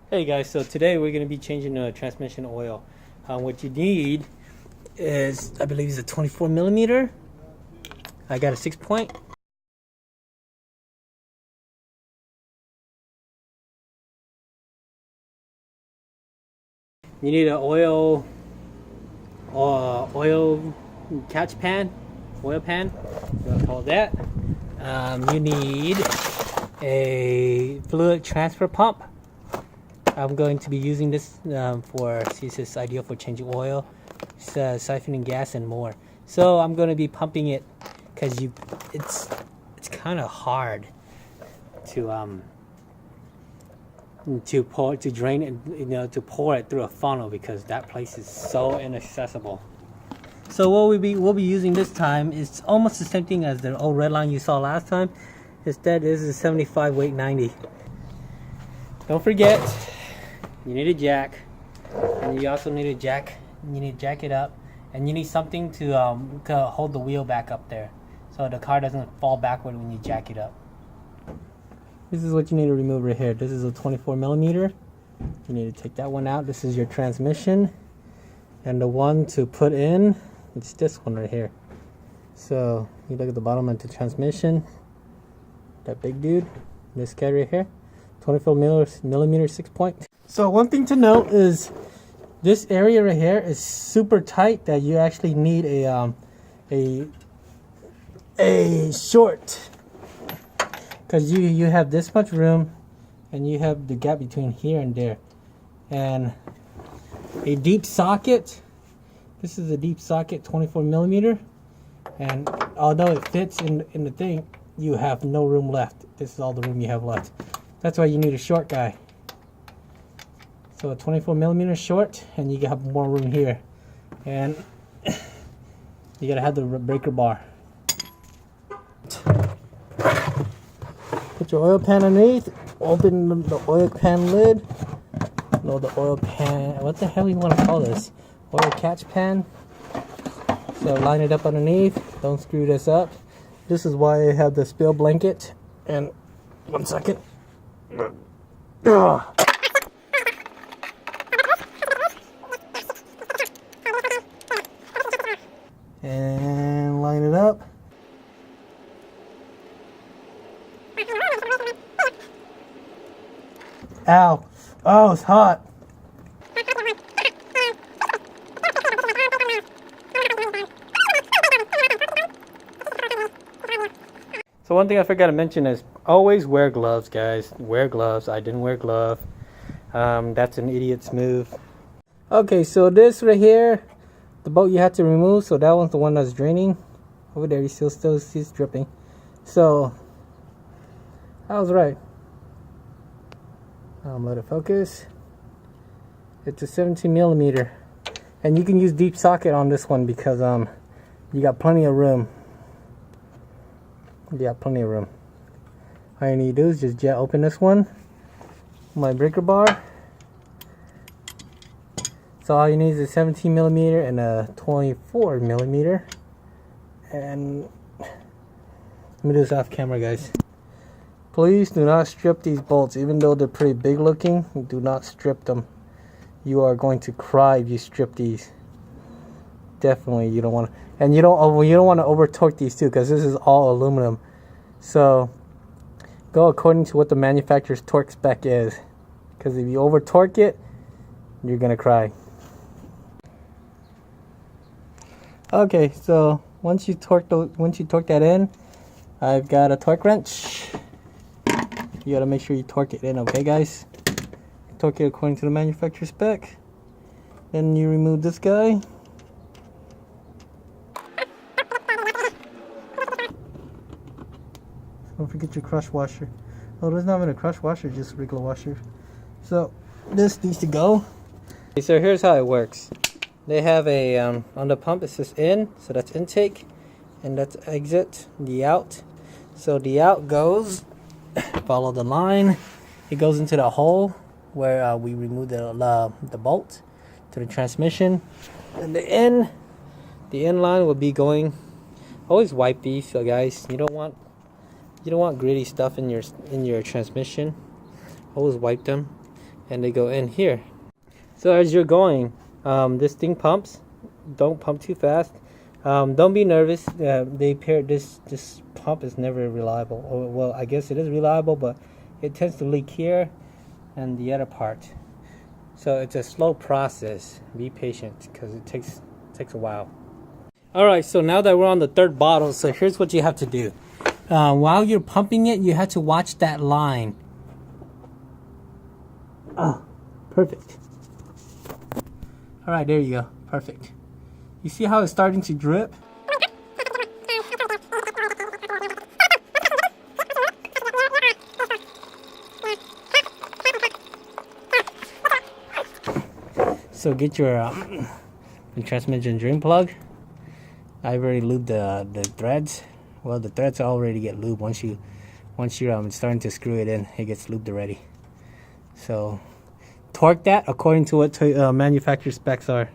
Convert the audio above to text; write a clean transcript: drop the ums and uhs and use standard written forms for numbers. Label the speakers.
Speaker 1: Hey guys, so today we're going to be changing the transmission oil. What you need is, I believe it's a 24 millimeter. I got a 6-point. You need an oil catch pan, oil pan, you want to call it that. You need a fluid transfer pump. I'm going to be using this this is ideal for changing oil, siphoning gas, and more. So I'm going to be pumping it because it's kind of hard to drain it, to pour it through a funnel because that place is so inaccessible. So what we'll be using this time is almost the same thing as the old red line you saw last time. Instead, this is 75 weight 90. Don't forget, you need a jack, and you also need a jack. You need to jack it up, and you need something to hold the wheel back up there, so the car doesn't fall backward when you jack it up. This is what you need to remove right here. This is a 24 millimeter. You need to take that one out. This is your transmission, and the one to put in, it's this one right here. So you look at the bottom of the transmission. That big dude, this guy right here, 24 millimeter 6-point. So one thing to note is this area right here is super tight that you actually need a short, because you have this much room and you have the gap between here and there, and a deep socket. This is a deep socket, 24 millimeter, and although it fits in the thing, you have no room left. This is all the room you have left. That's why you need a short guy. So a 24 millimeter short, and you have more room here, and you gotta have the breaker bar. Put your oil pan underneath. Open the oil pan lid. No, the oil pan. What the hell you want to call this? Oil catch pan. So line it up underneath. Don't screw this up. This is why I have the spill blanket. And 1 second. And line it up. Ow. Oh, it's hot. So one thing I forgot to mention is always wear gloves, guys. Wear gloves. I didn't wear gloves. That's an idiot's move. Okay, so this right here, the bolt you have to remove. So that one's the one that's draining. Over there, you still see it's dripping. So I was right. Let it focus. It's a 17 millimeter, and you can use deep socket on this one because you got plenty of room. You got plenty of room. All you need to do is just open this one, my breaker bar. So all you need is a 17 millimeter and a 24 millimeter. And let me do this off camera, guys. Please do not strip these bolts, even though they're pretty big looking. Do not strip them. You are going to cry if you strip these. Definitely, you don't want to, and you don't want to over torque these too, because this is all aluminum. So go according to what the manufacturer's torque spec is, because if you over torque it, you're gonna cry. Okay, so once you torque that in, I've got a torque wrench. You gotta make sure you torque it in, okay, guys? Torque it according to the manufacturer spec. Then you remove this guy. Don't forget your crush washer. Oh, there's not even a crush washer, just a regular washer. So this needs to go. Okay, so here's how it works. They have a on the pump it says in, so that's intake, and that's exit, the out. So the out goes, follow the line, it goes into the hole where we remove the bolt to the transmission, and the in line will be going. Always wipe these, so guys, you don't want gritty stuff in your transmission. Always wipe them. and they go in here. So as you're going, this thing pumps. Don't pump too fast. Don't be nervous. This pump is never reliable. Well, I guess it is reliable, but it tends to leak here and the other part. So it's a slow process. Be patient because it takes a while. All right, so now that we're on the third bottle, so here's what you have to do. While you're pumping it, you have to watch that line. Oh, perfect. All right, there you go. Perfect. You see how it's starting to drip? So get your transmission drain plug. I've already lubed the threads. Well, the threads already get lubed once you're starting to screw it in. It gets lubed already. So torque that according to what manufacturer specs are.